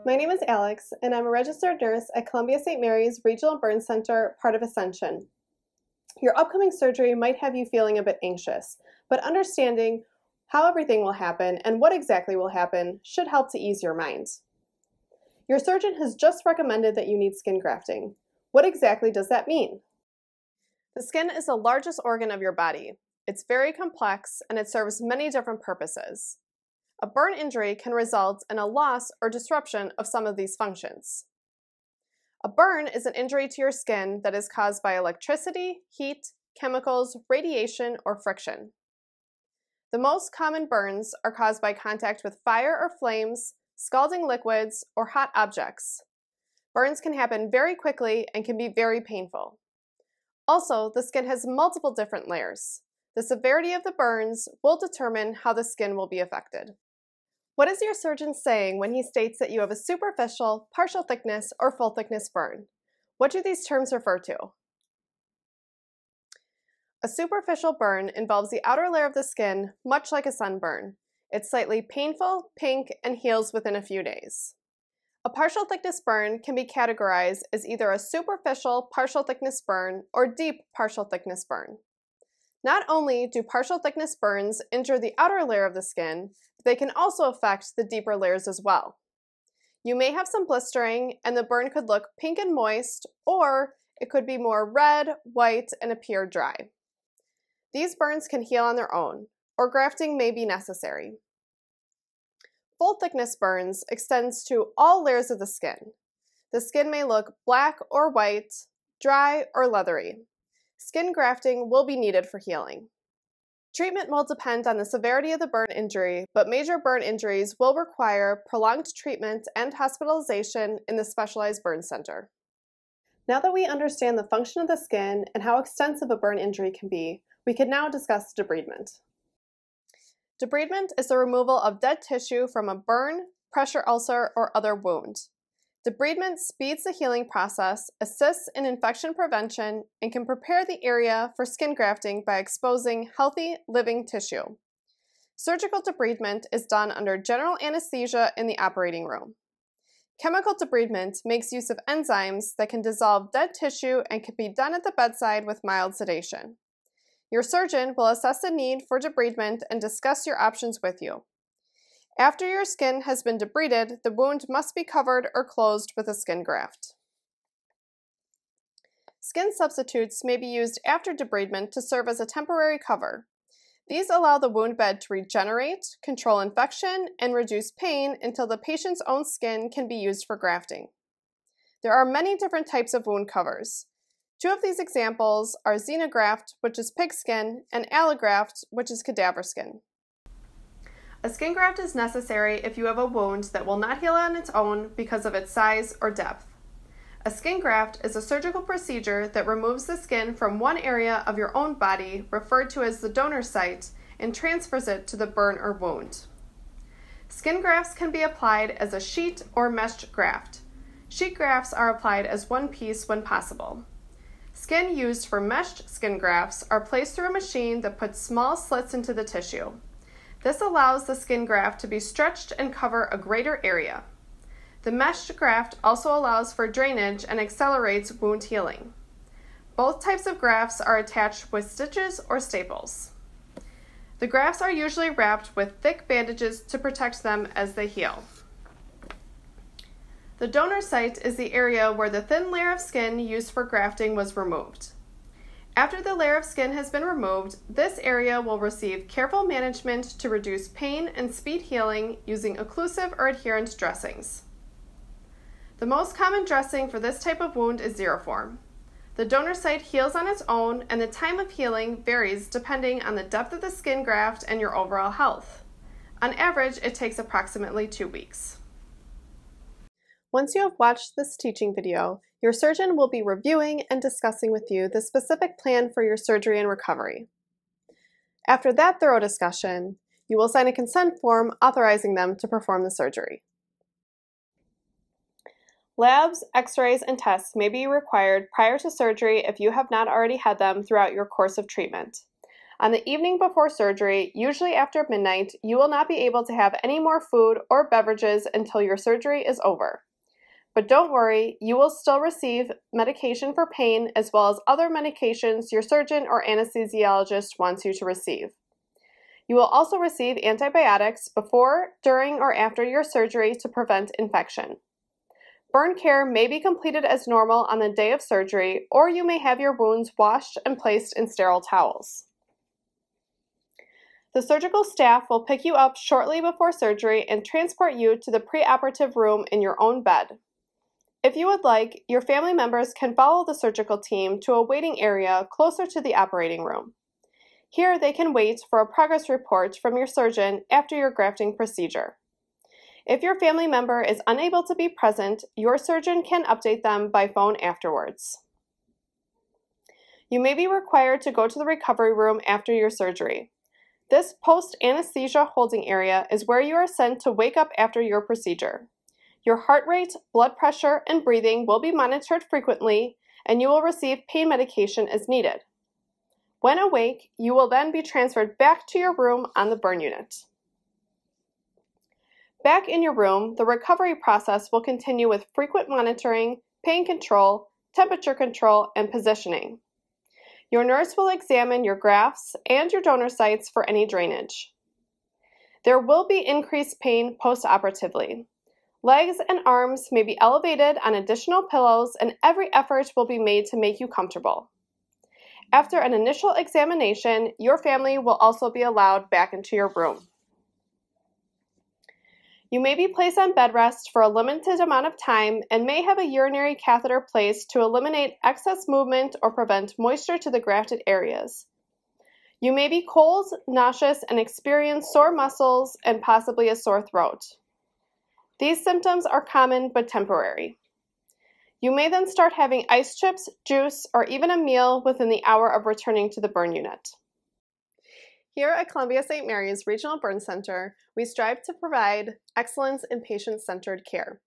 My name is Alex, and I'm a registered nurse at Columbia St. Mary's Regional Burn Center, part of Ascension. Your upcoming surgery might have you feeling a bit anxious, but understanding how everything will happen and what exactly will happen should help to ease your mind. Your surgeon has just recommended that you need skin grafting. What exactly does that mean? The skin is the largest organ of your body. It's very complex and it serves many different purposes. A burn injury can result in a loss or disruption of some of these functions. A burn is an injury to your skin that is caused by electricity, heat, chemicals, radiation, or friction. The most common burns are caused by contact with fire or flames, scalding liquids, or hot objects. Burns can happen very quickly and can be very painful. Also, the skin has multiple different layers. The severity of the burns will determine how the skin will be affected. What is your surgeon saying when he states that you have a superficial, partial thickness, or full thickness burn? What do these terms refer to? A superficial burn involves the outer layer of the skin, much like a sunburn. It's slightly painful, pink, and heals within a few days. A partial thickness burn can be categorized as either a superficial partial thickness burn or deep partial thickness burn. Not only do partial thickness burns injure the outer layer of the skin, they can also affect the deeper layers as well. You may have some blistering and the burn could look pink and moist, or it could be more red, white, and appear dry. These burns can heal on their own, or grafting may be necessary. Full thickness burns extends to all layers of the skin. The skin may look black or white, dry or leathery. Skin grafting will be needed for healing. Treatment will depend on the severity of the burn injury, but major burn injuries will require prolonged treatment and hospitalization in the specialized burn center. Now that we understand the function of the skin and how extensive a burn injury can be, we can now discuss debridement. Debridement is the removal of dead tissue from a burn, pressure ulcer, or other wound. Debridement speeds the healing process, assists in infection prevention, and can prepare the area for skin grafting by exposing healthy, living tissue. Surgical debridement is done under general anesthesia in the operating room. Chemical debridement makes use of enzymes that can dissolve dead tissue and can be done at the bedside with mild sedation. Your surgeon will assess the need for debridement and discuss your options with you. After your skin has been debrided, the wound must be covered or closed with a skin graft. Skin substitutes may be used after debridement to serve as a temporary cover. These allow the wound bed to regenerate, control infection, and reduce pain until the patient's own skin can be used for grafting. There are many different types of wound covers. Two of these examples are xenograft, which is pig skin, and allograft, which is cadaver skin. A skin graft is necessary if you have a wound that will not heal on its own because of its size or depth. A skin graft is a surgical procedure that removes the skin from one area of your own body, referred to as the donor site, and transfers it to the burn or wound. Skin grafts can be applied as a sheet or meshed graft. Sheet grafts are applied as one piece when possible. Skin used for meshed skin grafts are placed through a machine that puts small slits into the tissue. This allows the skin graft to be stretched and cover a greater area. The meshed graft also allows for drainage and accelerates wound healing. Both types of grafts are attached with stitches or staples. The grafts are usually wrapped with thick bandages to protect them as they heal. The donor site is the area where the thin layer of skin used for grafting was removed. After the layer of skin has been removed, this area will receive careful management to reduce pain and speed healing using occlusive or adherent dressings. The most common dressing for this type of wound is Xeroform. The donor site heals on its own, and the time of healing varies depending on the depth of the skin graft and your overall health. On average, it takes approximately 2 weeks. Once you have watched this teaching video, your surgeon will be reviewing and discussing with you the specific plan for your surgery and recovery. After that thorough discussion, you will sign a consent form authorizing them to perform the surgery. Labs, x-rays, and tests may be required prior to surgery if you have not already had them throughout your course of treatment. On the evening before surgery, usually after midnight, you will not be able to have any more food or beverages until your surgery is over. But don't worry, you will still receive medication for pain as well as other medications your surgeon or anesthesiologist wants you to receive. You will also receive antibiotics before, during, or after your surgery to prevent infection. Burn care may be completed as normal on the day of surgery, or you may have your wounds washed and placed in sterile towels. The surgical staff will pick you up shortly before surgery and transport you to the preoperative room in your own bed. If you would like, your family members can follow the surgical team to a waiting area closer to the operating room. Here they can wait for a progress report from your surgeon after your grafting procedure. If your family member is unable to be present, your surgeon can update them by phone afterwards. You may be required to go to the recovery room after your surgery. This post-anesthesia holding area is where you are sent to wake up after your procedure. Your heart rate, blood pressure, and breathing will be monitored frequently, and you will receive pain medication as needed. When awake, you will then be transferred back to your room on the burn unit. Back in your room, the recovery process will continue with frequent monitoring, pain control, temperature control, and positioning. Your nurse will examine your grafts and your donor sites for any drainage. There will be increased pain post-operatively. Legs and arms may be elevated on additional pillows, and every effort will be made to make you comfortable. After an initial examination, your family will also be allowed back into your room. You may be placed on bed rest for a limited amount of time and may have a urinary catheter placed to eliminate excess movement or prevent moisture to the grafted areas. You may be cold, nauseous, and experience sore muscles and possibly a sore throat. These symptoms are common but temporary. You may then start having ice chips, juice, or even a meal within the hour of returning to the burn unit. Here at Columbia St. Mary's Regional Burn Center, we strive to provide excellence in patient-centered care.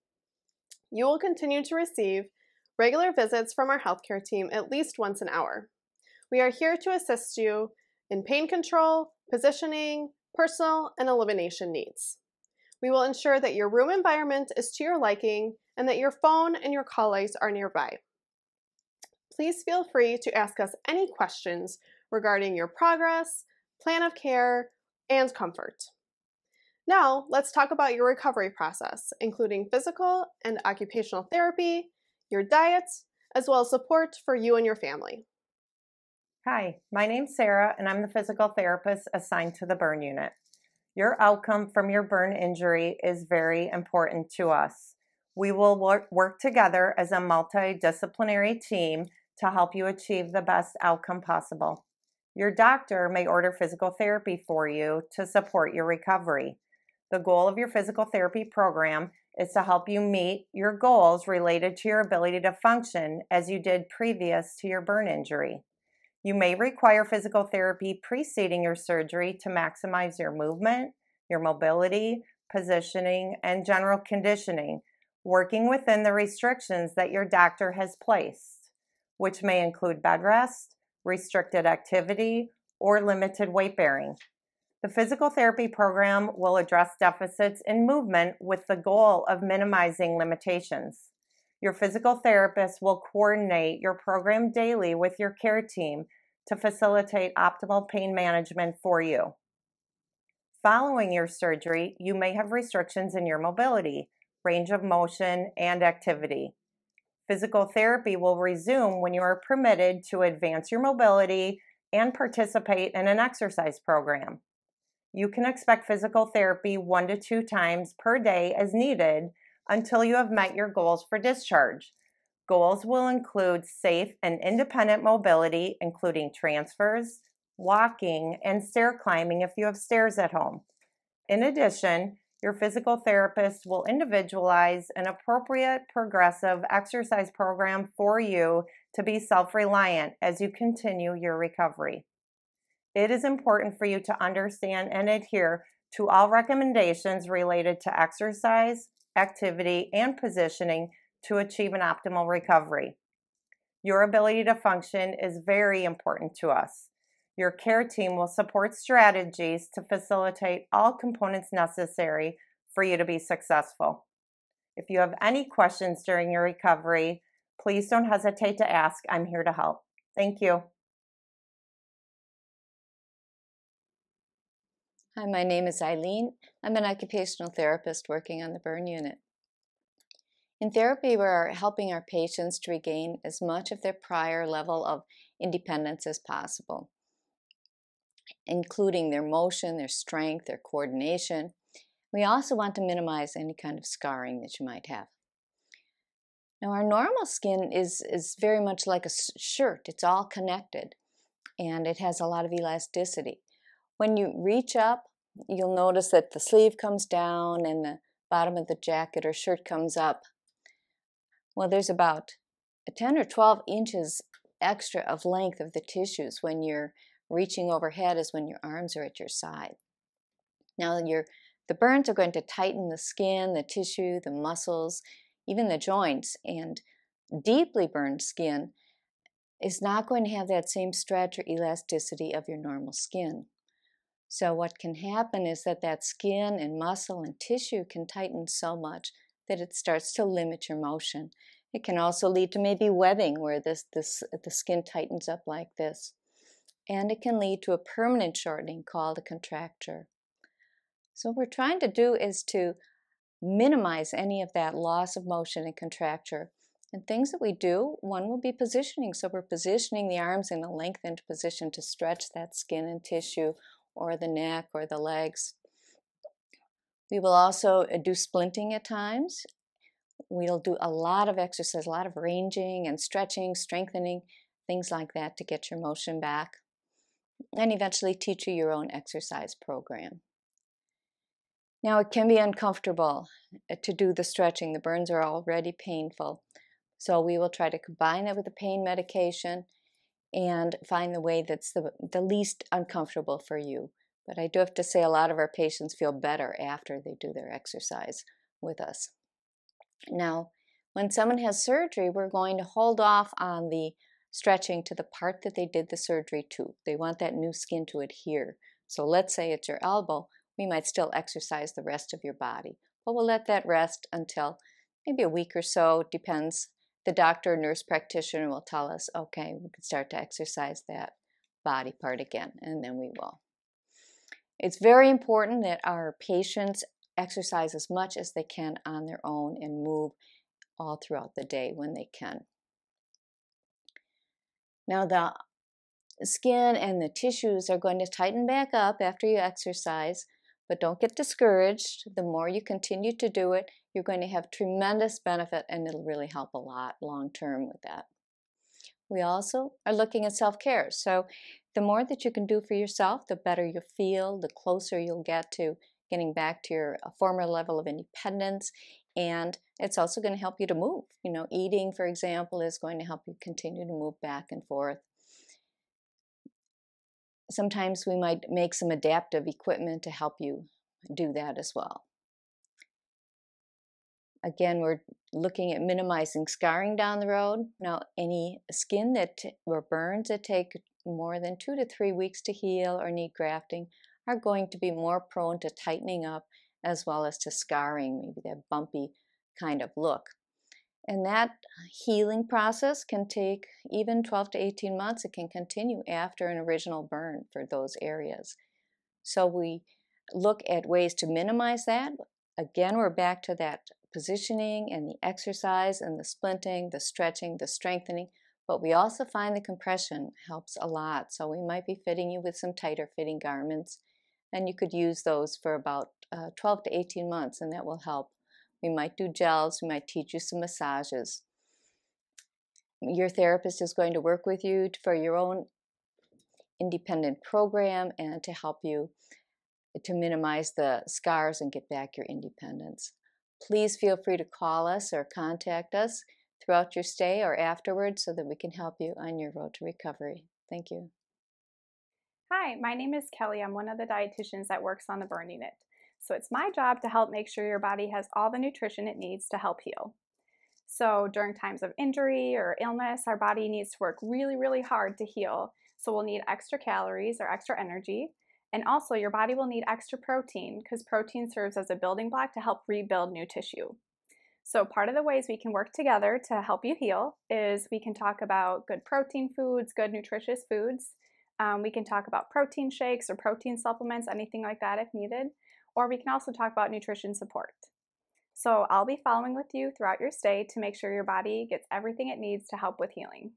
You will continue to receive regular visits from our healthcare team at least once an hour. We are here to assist you in pain control, positioning, personal, and elimination needs. We will ensure that your room environment is to your liking and that your phone and your call lights are nearby. Please feel free to ask us any questions regarding your progress, plan of care, and comfort. Now, let's talk about your recovery process, including physical and occupational therapy, your diet, as well as support for you and your family. Hi, my name's Sarah, and I'm the physical therapist assigned to the burn unit. Your outcome from your burn injury is very important to us. We will work together as a multidisciplinary team to help you achieve the best outcome possible. Your doctor may order physical therapy for you to support your recovery. The goal of your physical therapy program is to help you meet your goals related to your ability to function as you did previous to your burn injury. You may require physical therapy preceding your surgery to maximize your movement, your mobility, positioning, and general conditioning, working within the restrictions that your doctor has placed, which may include bed rest, restricted activity, or limited weight bearing. The physical therapy program will address deficits in movement with the goal of minimizing limitations. Your physical therapist will coordinate your program daily with your care team to facilitate optimal pain management for you. Following your surgery, you may have restrictions in your mobility, range of motion, and activity. Physical therapy will resume when you are permitted to advance your mobility and participate in an exercise program. You can expect physical therapy 1 to 2 times per day as needed until you have met your goals for discharge. Goals will include safe and independent mobility, including transfers, walking, and stair climbing if you have stairs at home. In addition, your physical therapist will individualize an appropriate progressive exercise program for you to be self-reliant as you continue your recovery. It is important for you to understand and adhere to all recommendations related to exercise, activity, and positioning to achieve an optimal recovery. Your ability to function is very important to us. Your care team will support strategies to facilitate all components necessary for you to be successful. If you have any questions during your recovery, please don't hesitate to ask. I'm here to help. Thank you. Hi, my name is Eileen. I'm an occupational therapist working on the burn unit. In therapy, we're helping our patients to regain as much of their prior level of independence as possible, including their motion, their strength, their coordination. We also want to minimize any kind of scarring that you might have. Now, our normal skin is very much like a shirt. It's all connected, and it has a lot of elasticity. When you reach up, you'll notice that the sleeve comes down and the bottom of the jacket or shirt comes up. Well, there's about 10 or 12 inches extra of length of the tissues when you're reaching overhead as when your arms are at your side. Now, the burns are going to tighten the skin, the tissue, the muscles, even the joints, and deeply burned skin is not going to have that same stretch or elasticity of your normal skin. So what can happen is that skin and muscle and tissue can tighten so much that it starts to limit your motion. It can also lead to maybe webbing where the skin tightens up like this. And it can lead to a permanent shortening called a contracture. So what we're trying to do is to minimize any of that loss of motion and contracture. And things that we do, one will be positioning. So we're positioning the arms in a lengthened position to stretch that skin and tissue, or the neck or the legs. We will also do splinting at times. We'll do a lot of exercise, a lot of ranging and stretching, strengthening, things like that to get your motion back. And eventually teach you your own exercise program. Now, it can be uncomfortable to do the stretching. The burns are already painful. So we will try to combine it with the pain medication and find the way that's the least uncomfortable for you. But I do have to say a lot of our patients feel better after they do their exercise with us. Now, when someone has surgery, we're going to hold off on the stretching to the part that they did the surgery to. They want that new skin to adhere. So let's say it's your elbow, we might still exercise the rest of your body. But we'll let that rest until maybe a week or so, depends. The doctor or nurse practitioner will tell us, okay, we can start to exercise that body part again, and then we will. It's very important that our patients exercise as much as they can on their own and move all throughout the day when they can. Now, the skin and the tissues are going to tighten back up after you exercise, but don't get discouraged. The more you continue to do it, you're going to have tremendous benefit, and it'll really help a lot long term with that. We also are looking at self-care. So the more that you can do for yourself, the better you feel, the closer you'll get to getting back to your former level of independence. And it's also going to help you to move. You know, eating, for example, is going to help you continue to move back and forth. Sometimes we might make some adaptive equipment to help you do that as well. Again, we're looking at minimizing scarring down the road. Now, any skin or burns that take more than 2 to 3 weeks to heal or need grafting are going to be more prone to tightening up as well as to scarring, maybe that bumpy kind of look. And that healing process can take even 12 to 18 months. It can continue after an original burn for those areas. So we look at ways to minimize that. Again, we're back to that positioning and the exercise and the splinting, the stretching, the strengthening, but we also find the compression helps a lot. So we might be fitting you with some tighter fitting garments, and you could use those for about 12 to 18 months, and that will help. We might do gels, we might teach you some massages. Your therapist is going to work with you for your own independent program and to help you to minimize the scars and get back your independence. Please feel free to call us or contact us throughout your stay or afterwards so that we can help you on your road to recovery. Thank you. Hi, my name is Kelly. I'm one of the dietitians that works on the burn unit. So it's my job to help make sure your body has all the nutrition it needs to help heal. So during times of injury or illness, our body needs to work really, really hard to heal. So we'll need extra calories or extra energy. And also your body will need extra protein because protein serves as a building block to help rebuild new tissue. So part of the ways we can work together to help you heal is we can talk about good protein foods, good nutritious foods. We can talk about protein shakes or protein supplements, anything like that if needed. Or we can also talk about nutrition support. So I'll be following with you throughout your stay to make sure your body gets everything it needs to help with healing.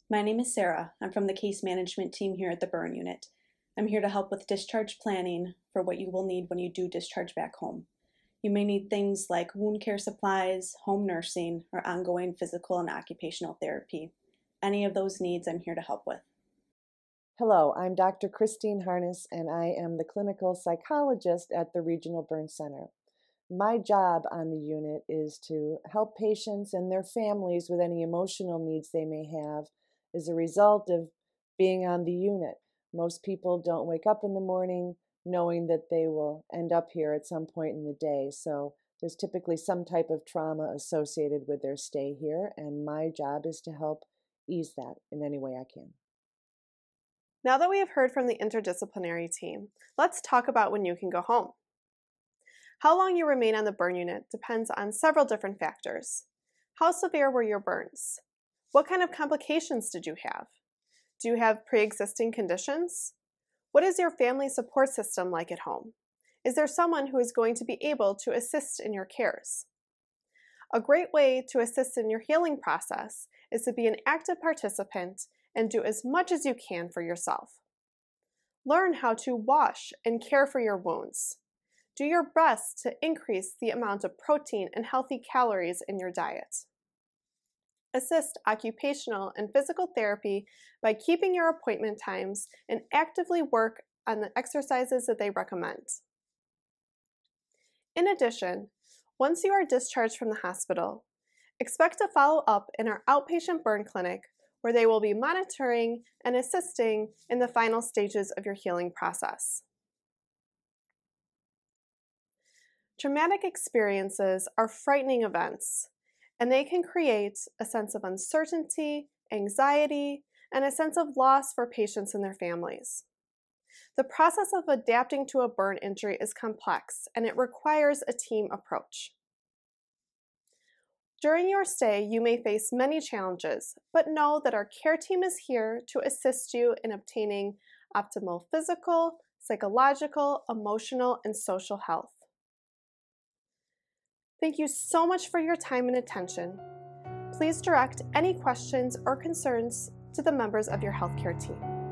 My name is Sarah. I'm from the case management team here at the burn unit. I'm here to help with discharge planning for what you will need when you do discharge back home. You may need things like wound care supplies, home nursing, or ongoing physical and occupational therapy. Any of those needs I'm here to help with. Hello, I'm Dr. Christine Harness, and I am the clinical psychologist at the Regional Burn Center. My job on the unit is to help patients and their families with any emotional needs they may have as a result of being on the unit. Most people don't wake up in the morning knowing that they will end up here at some point in the day, so there's typically some type of trauma associated with their stay here, and my job is to help ease that in any way I can. Now that we have heard from the interdisciplinary team, let's talk about when you can go home. How long you remain on the burn unit depends on several different factors. How severe were your burns? What kind of complications did you have? Do you have pre-existing conditions? What is your family support system like at home? Is there someone who is going to be able to assist in your cares? A great way to assist in your healing process is to be an active participant and do as much as you can for yourself. Learn how to wash and care for your wounds. Do your best to increase the amount of protein and healthy calories in your diet. Assist occupational and physical therapy by keeping your appointment times and actively work on the exercises that they recommend. In addition, once you are discharged from the hospital, expect to follow up in our outpatient burn clinic where they will be monitoring and assisting in the final stages of your healing process. Traumatic experiences are frightening events, and they can create a sense of uncertainty, anxiety, and a sense of loss for patients and their families. The process of adapting to a burn injury is complex, and it requires a team approach. During your stay, you may face many challenges, but know that our care team is here to assist you in obtaining optimal physical, psychological, emotional, and social health. Thank you so much for your time and attention. Please direct any questions or concerns to the members of your healthcare team.